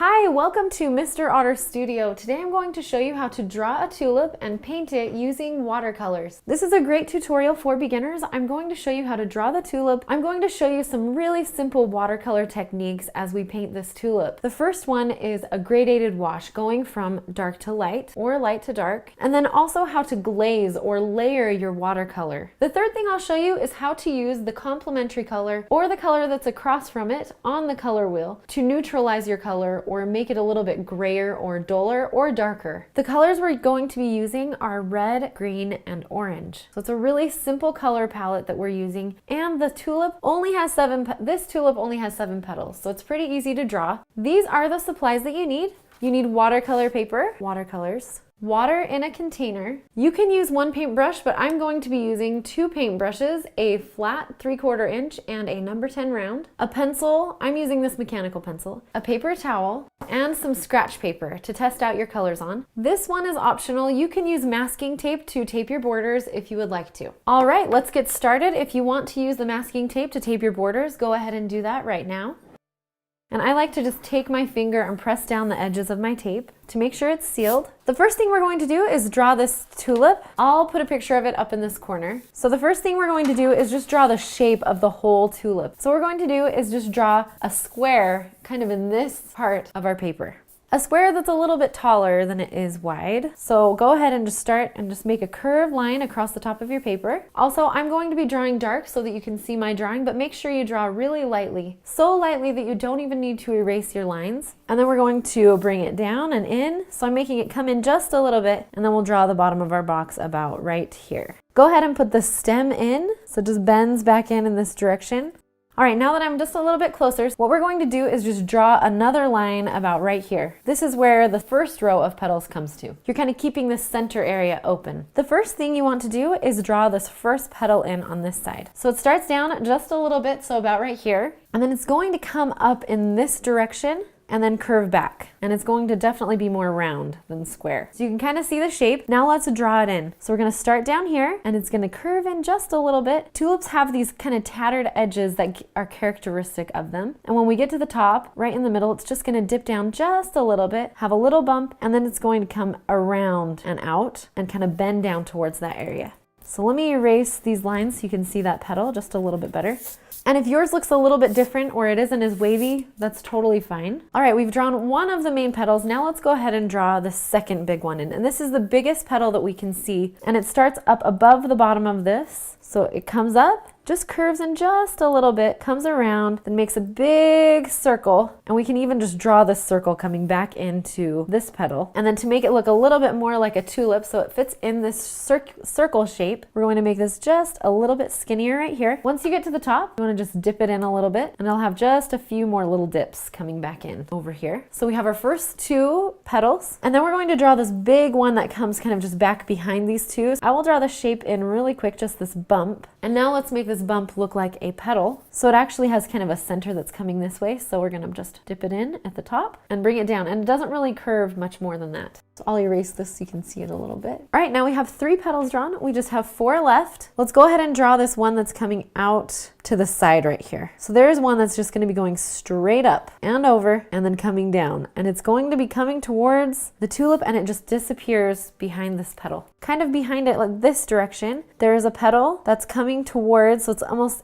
Hi, welcome to Mr. Otter Studio. Today I'm going to show you how to draw a tulip and paint it using watercolors. This is a great tutorial for beginners. I'm going to show you how to draw the tulip. I'm going to show you some really simple watercolor techniques as we paint this tulip. The first one is a gradated wash, going from dark to light or light to dark, and then also how to glaze or layer your watercolor. The third thing I'll show you is how to use the complementary color or the color that's across from it on the color wheel to neutralize your color or make it a little bit grayer or duller or darker. The colors we're going to be using are red, green, and orange. So it's a really simple color palette that we're using, and the tulip only has this tulip only has 7 petals, so it's pretty easy to draw. These are the supplies that you need. You need watercolor paper, watercolors, water in a container. You can use one paintbrush, but I'm going to be using 2 paintbrushes, a flat 3/4 inch and a number 10 round, a pencil, I'm using this mechanical pencil, a paper towel, and some scratch paper to test out your colors on. This one is optional. You can use masking tape to tape your borders if you would like to. All right, let's get started. If you want to use the masking tape to tape your borders, go ahead and do that right now. And I like to just take my finger and press down the edges of my tape to make sure it's sealed. The first thing we're going to do is draw this tulip. I'll put a picture of it up in this corner. So the first thing we're going to do is just draw the shape of the whole tulip. So what we're going to do is just draw a square kind of in this part of our paper. A square that's a little bit taller than it is wide. So go ahead and just start and just make a curved line across the top of your paper. Also, I'm going to be drawing dark so that you can see my drawing, but make sure you draw really lightly. So lightly that you don't even need to erase your lines. And then we're going to bring it down and in. So I'm making it come in just a little bit, and then we'll draw the bottom of our box about right here. Go ahead and put the stem in, so it just bends back in this direction. All right, now that I'm just a little bit closer, what we're going to do is just draw another line about right here. This is where the first row of petals comes to. You're kind of keeping this center area open. The first thing you want to do is draw this first petal in on this side. So it starts down just a little bit, so about right here, and then it's going to come up in this direction and then curve back. And it's going to definitely be more round than square. So you can kind of see the shape. Now let's draw it in. So we're gonna start down here, and it's gonna curve in just a little bit. Tulips have these kind of tattered edges that are characteristic of them. And when we get to the top, right in the middle, it's just gonna dip down just a little bit, have a little bump, and then it's going to come around and out and kind of bend down towards that area. So let me erase these lines so you can see that petal just a little bit better. And if yours looks a little bit different or it isn't as wavy, that's totally fine. All right, we've drawn one of the main petals. Now let's go ahead and draw the second big one in. And this is the biggest petal that we can see. And it starts up above the bottom of this. So it comes up, just curves in just a little bit, comes around, then makes a big circle. And we can even just draw this circle coming back into this petal. And then to make it look a little bit more like a tulip, so it fits in this circle shape, we're going to make this just a little bit skinnier right here. Once you get to the top, you want to just dip it in a little bit, and it'll have just a few more little dips coming back in over here. So we have our first 2 petals, and then we're going to draw this big one that comes kind of just back behind these 2. I will draw the shape in really quick, just this bump. And now let's make this bump look like a petal. So it actually has kind of a center that's coming this way. So we're gonna just dip it in at the top and bring it down. And it doesn't really curve much more than that. So I'll erase this so you can see it a little bit. All right, now we have 3 petals drawn. We just have 4 left. Let's go ahead and draw this one that's coming out to the side right here. So there's one that's just gonna be going straight up and over and then coming down. And it's going to be coming towards the tulip, and it just disappears behind this petal. Kind of behind it, like this direction, there is a petal that's coming towards, so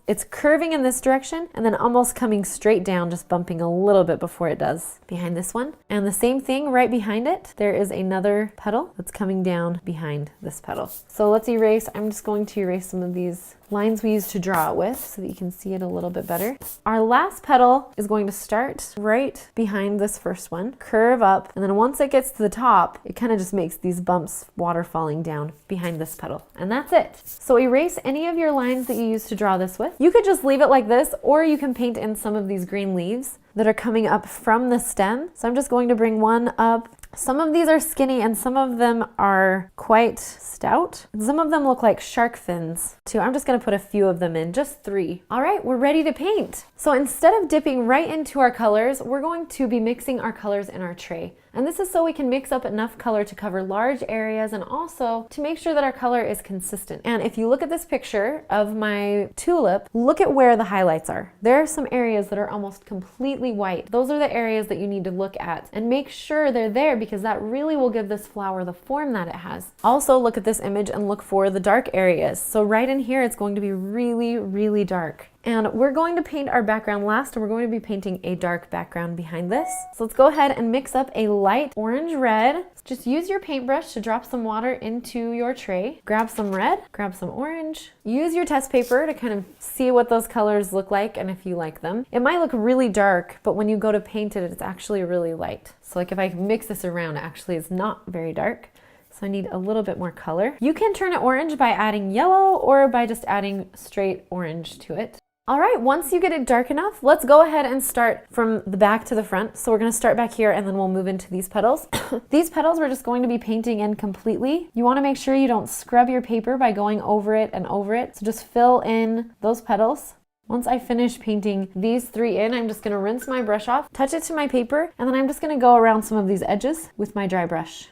it's curving in this direction and then almost coming straight down, just bumping a little bit before it does behind this one. And the same thing right behind it, there is another petal that's coming down behind this petal. So let's erase, I'm just going to erase some of these lines we used to draw it with so that you can see it a little bit better. Our last petal is going to start right behind this first one, curve up, and then once it gets to the top, it kind of just makes these bumps, water falling down behind this petal. And that's it. So erase any of your lines that you used to draw this with. You could just leave it like this, or you can paint in some of these green leaves that are coming up from the stem. So I'm just going to bring one up. Some of these are skinny and some of them are quite stout. Some of them look like shark fins too. I'm just gonna put a few of them in, just 3. All right, we're ready to paint. So instead of dipping right into our colors, we're going to be mixing our colors in our tray. And this is so we can mix up enough color to cover large areas and also to make sure that our color is consistent. And if you look at this picture of my tulip, look at where the highlights are. There are some areas that are almost completely white. Those are the areas that you need to look at and make sure they're there, because that really will give this flower the form that it has. Also look at this image and look for the dark areas. So right in here, it's going to be really, really dark. And we're going to paint our background last, and we're going to be painting a dark background behind this. So let's go ahead and mix up a light orange red. Just use your paintbrush to drop some water into your tray. Grab some red, grab some orange. Use your test paper to kind of see what those colors look like and if you like them. It might look really dark, but when you go to paint it, it's actually really light. So like if I mix this around, actually it's not very dark. So I need a little bit more color. You can turn it orange by adding yellow or by just adding straight orange to it. All right, once you get it dark enough, let's go ahead and start from the back to the front. So we're gonna start back here and then we'll move into these petals. These petals we're just going to be painting in completely. You wanna make sure you don't scrub your paper by going over it and over it. So just fill in those petals. Once I finish painting these three in, I'm just gonna rinse my brush off, touch it to my paper, and then I'm just gonna go around some of these edges with my dry brush.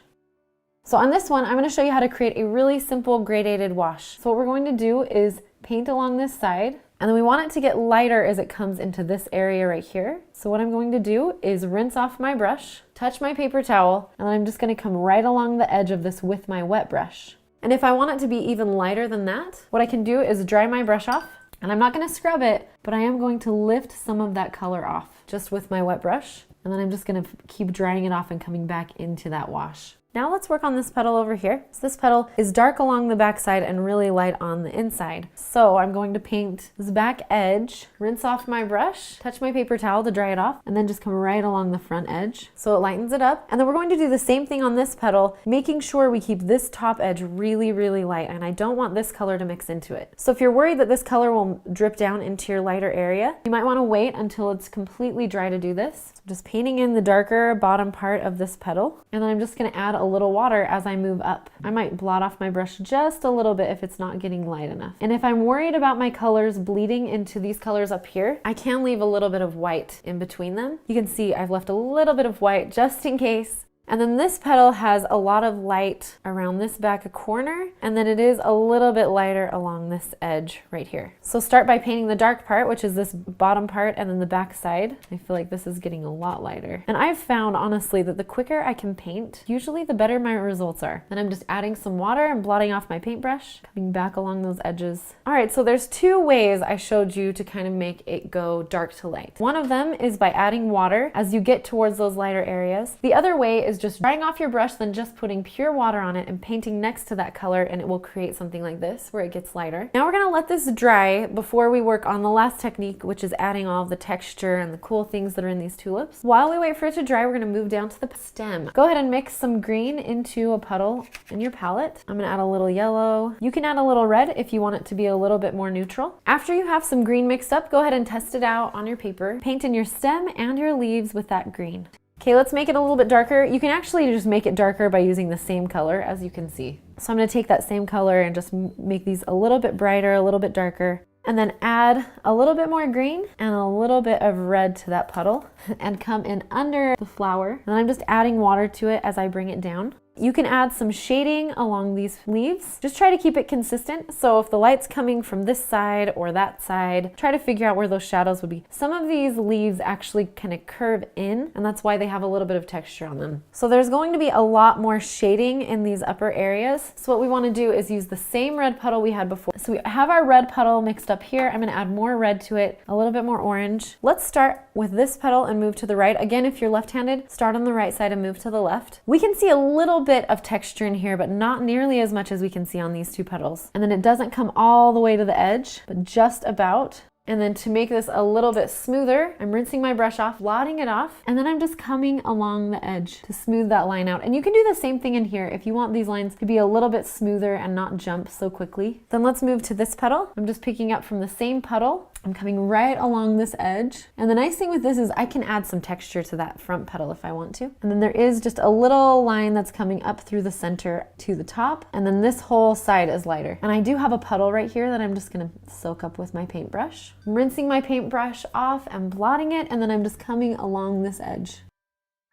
So on this one, I'm gonna show you how to create a really simple gradated wash. So what we're going to do is paint along this side, and then we want it to get lighter as it comes into this area right here. So what I'm going to do is rinse off my brush, touch my paper towel, and then I'm just gonna come right along the edge of this with my wet brush. And if I want it to be even lighter than that, what I can do is dry my brush off, and I'm not gonna scrub it, but I am going to lift some of that color off just with my wet brush. And then I'm just gonna keep drying it off and coming back into that wash. Now let's work on this petal over here. So this petal is dark along the back side and really light on the inside. So I'm going to paint this back edge, rinse off my brush, touch my paper towel to dry it off, and then just come right along the front edge so it lightens it up. And then we're going to do the same thing on this petal, making sure we keep this top edge really, really light, and I don't want this color to mix into it. So if you're worried that this color will drip down into your lighter area, you might want to wait until it's completely dry to do this. So just painting in the darker bottom part of this petal, and then I'm just going to add a little water as I move up. I might blot off my brush just a little bit if it's not getting light enough. And if I'm worried about my colors bleeding into these colors up here, I can leave a little bit of white in between them. You can see I've left a little bit of white just in case. And then this petal has a lot of light around this back corner, and then it is a little bit lighter along this edge right here. So start by painting the dark part, which is this bottom part, and then the back side. I feel like this is getting a lot lighter. And I've found, honestly, that the quicker I can paint, usually the better my results are. Then I'm just adding some water and blotting off my paintbrush, coming back along those edges. All right, so there's two ways I showed you to kind of make it go dark to light. One of them is by adding water as you get towards those lighter areas. The other way is just drying off your brush, then just putting pure water on it and painting next to that color, and it will create something like this where it gets lighter. Now we're gonna let this dry before we work on the last technique, which is adding all of the texture and the cool things that are in these tulips. While we wait for it to dry, we're gonna move down to the stem. Go ahead and mix some green into a puddle in your palette. I'm gonna add a little yellow. You can add a little red if you want it to be a little bit more neutral. After you have some green mixed up, go ahead and test it out on your paper. Paint in your stem and your leaves with that green. Okay, let's make it a little bit darker. You can actually just make it darker by using the same color, as you can see. So I'm gonna take that same color and just make these a little bit brighter, a little bit darker, and then add a little bit more green and a little bit of red to that puddle and come in under the flower. And I'm just adding water to it as I bring it down. You can add some shading along these leaves. Just try to keep it consistent. So if the light's coming from this side or that side, try to figure out where those shadows would be. Some of these leaves actually kind of curve in, and that's why they have a little bit of texture on them. So there's going to be a lot more shading in these upper areas. So what we want to do is use the same red puddle we had before. So we have our red puddle mixed up here. I'm going to add more red to it, a little bit more orange. Let's start with this petal and move to the right. Again, if you're left-handed, start on the right side and move to the left. We can see a little bit of texture in here, but not nearly as much as we can see on these two petals. And then it doesn't come all the way to the edge, but just about. And then to make this a little bit smoother, I'm rinsing my brush off, blotting it off, and then I'm just coming along the edge to smooth that line out. And you can do the same thing in here if you want these lines to be a little bit smoother and not jump so quickly. Then let's move to this petal. I'm just picking up from the same puddle. I'm coming right along this edge. And the nice thing with this is I can add some texture to that front petal if I want to. And then there is just a little line that's coming up through the center to the top. And then this whole side is lighter. And I do have a puddle right here that I'm just gonna soak up with my paintbrush. I'm rinsing my paintbrush off and blotting it, and then I'm just coming along this edge.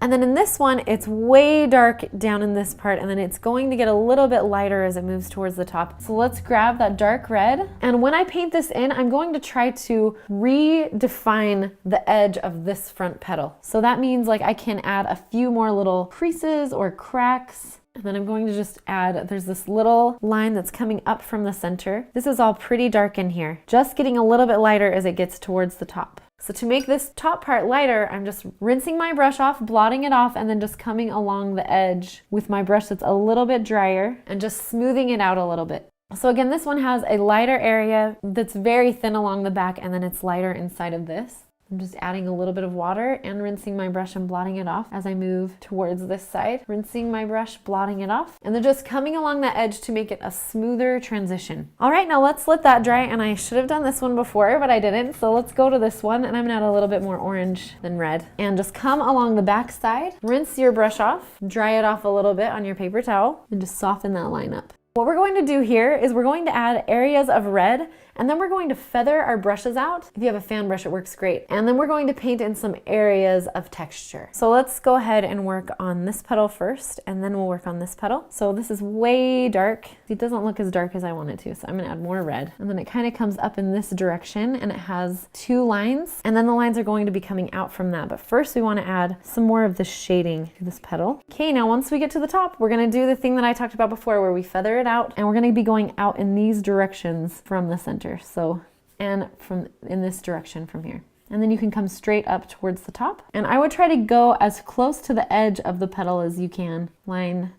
And then in this one, it's way dark down in this part, and then it's going to get a little bit lighter as it moves towards the top. So let's grab that dark red. And when I paint this in, I'm going to try to redefine the edge of this front petal. So that means like I can add a few more little creases or cracks. And then I'm going to just add, there's this little line that's coming up from the center. This is all pretty dark in here, just getting a little bit lighter as it gets towards the top. So to make this top part lighter, I'm just rinsing my brush off, blotting it off, and then just coming along the edge with my brush that's a little bit drier and just smoothing it out a little bit. So again, this one has a lighter area that's very thin along the back, and then it's lighter inside of this. I'm just adding a little bit of water and rinsing my brush and blotting it off as I move towards this side. Rinsing my brush, blotting it off, and then just coming along the edge to make it a smoother transition. All right, now let's let that dry, and I should have done this one before, but I didn't. So let's go to this one, and I'm gonna add a little bit more orange than red. And just come along the back side, rinse your brush off, dry it off a little bit on your paper towel, and just soften that line up. What we're going to do here is we're going to add areas of red, and then we're going to feather our brushes out. If you have a fan brush, it works great. And then we're going to paint in some areas of texture. So let's go ahead and work on this petal first, and then we'll work on this petal. So this is way dark. It doesn't look as dark as I want it to, so I'm gonna add more red. And then it kind of comes up in this direction, and it has two lines, and then the lines are going to be coming out from that. But first we wanna add some more of the shading to this petal. Okay, now once we get to the top, we're gonna do the thing that I talked about before where we feather it out, and we're gonna be going out in these directions from the center. So, and from in this direction from here. And then you can come straight up towards the top. And I would try to go as close to the edge of the petal as you can.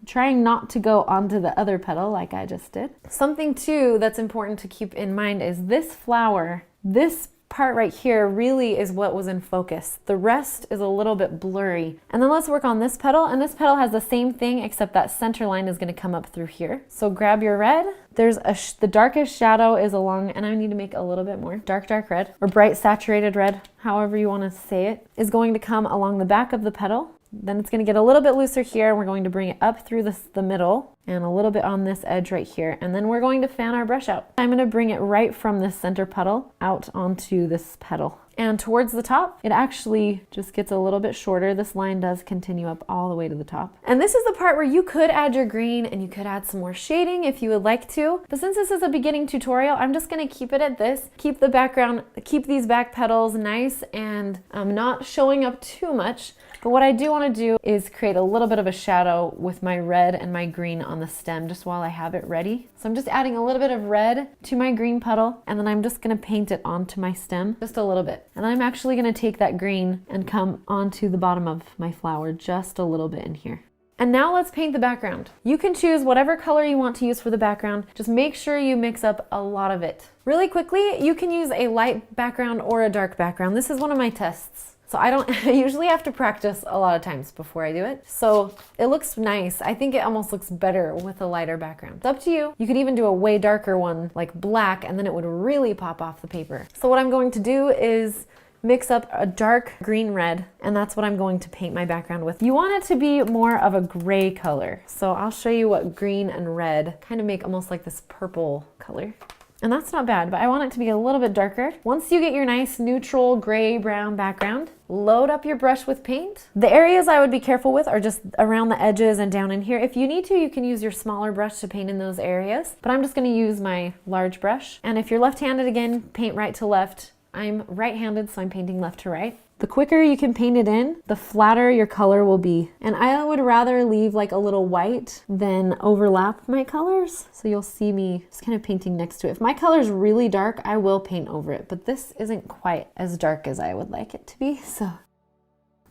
Trying not to go onto the other petal like I just did. Something too that's important to keep in mind is this flower, this part right here really is what was in focus. The rest is a little bit blurry. And then let's work on this petal, and this petal has the same thing except that center line is going to come up through here. So grab your red. There's the darkest shadow is along, and I need to make a little bit more dark red or bright saturated red, however you want to say it, is going to come along the back of the petal. Then it's going to get a little bit looser here, and we're going to bring it up through the middle and a little bit on this edge right here. And then we're going to fan our brush out. I'm going to bring it right from this center petal out onto this petal. And towards the top, it actually just gets a little bit shorter. This line does continue up all the way to the top. And this is the part where you could add your green and you could add some more shading if you would like to. But since this is a beginning tutorial, I'm just gonna keep it at this. Keep the background, keep these back petals nice and not showing up too much. But what I do want to do is create a little bit of a shadow with my red and my green on the stem just while I have it ready. So I'm just adding a little bit of red to my green petal, and then I'm just going to paint it onto my stem just a little bit. And I'm actually going to take that green and come onto the bottom of my flower just a little bit in here. And now let's paint the background. You can choose whatever color you want to use for the background. Just make sure you mix up a lot of it. Really quickly, you can use a light background or a dark background. This is one of my tests. So I usually have to practice a lot of times before I do it. So it looks nice. I think it almost looks better with a lighter background. It's up to you. You could even do a way darker one like black, and then it would really pop off the paper. So what I'm going to do is mix up a dark green red, and that's what I'm going to paint my background with. You want it to be more of a gray color. So I'll show you what green and red kind of make almost like this purple color. And that's not bad, but I want it to be a little bit darker. Once you get your nice neutral gray brown background, load up your brush with paint. The areas I would be careful with are just around the edges and down in here. If you need to, you can use your smaller brush to paint in those areas, but I'm just gonna use my large brush. And if you're left-handed, again, paint right to left. I'm right-handed, so I'm painting left to right. The quicker you can paint it in, the flatter your color will be. And I would rather leave like a little white than overlap my colors. So you'll see me just kind of painting next to it. If my color is really dark, I will paint over it, but this isn't quite as dark as I would like it to be, so.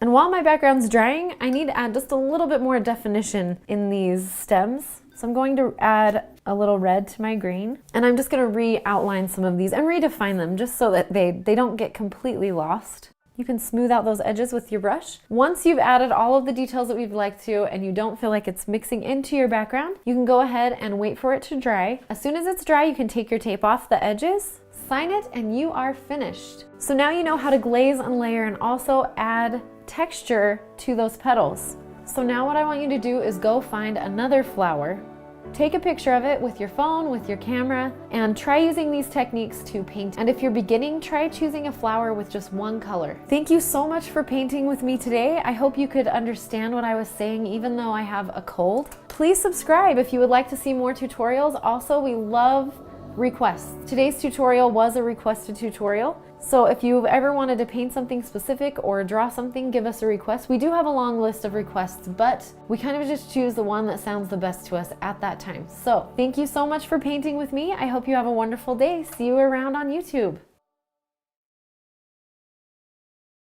And while my background's drying, I need to add just a little bit more definition in these stems. So I'm going to add a little red to my green, and I'm just gonna re-outline some of these and redefine them just so that they don't get completely lost. You can smooth out those edges with your brush. Once you've added all of the details that we'd like to and you don't feel like it's mixing into your background, you can go ahead and wait for it to dry. As soon as it's dry, you can take your tape off the edges, sign it, and you are finished. So now you know how to glaze and layer and also add texture to those petals. So now what I want you to do is go find another flower Take a picture of it with your phone, with your camera, and try using these techniques to paint. And if you're beginning, try choosing a flower with just one color. Thank you so much for painting with me today. I hope you could understand what I was saying even though I have a cold. Please subscribe if you would like to see more tutorials. Also, we love requests. Today's tutorial was a requested tutorial. So if you've ever wanted to paint something specific or draw something, give us a request. We do have a long list of requests, but we kind of just choose the one that sounds the best to us at that time. So thank you so much for painting with me. I hope you have a wonderful day. See you around on YouTube.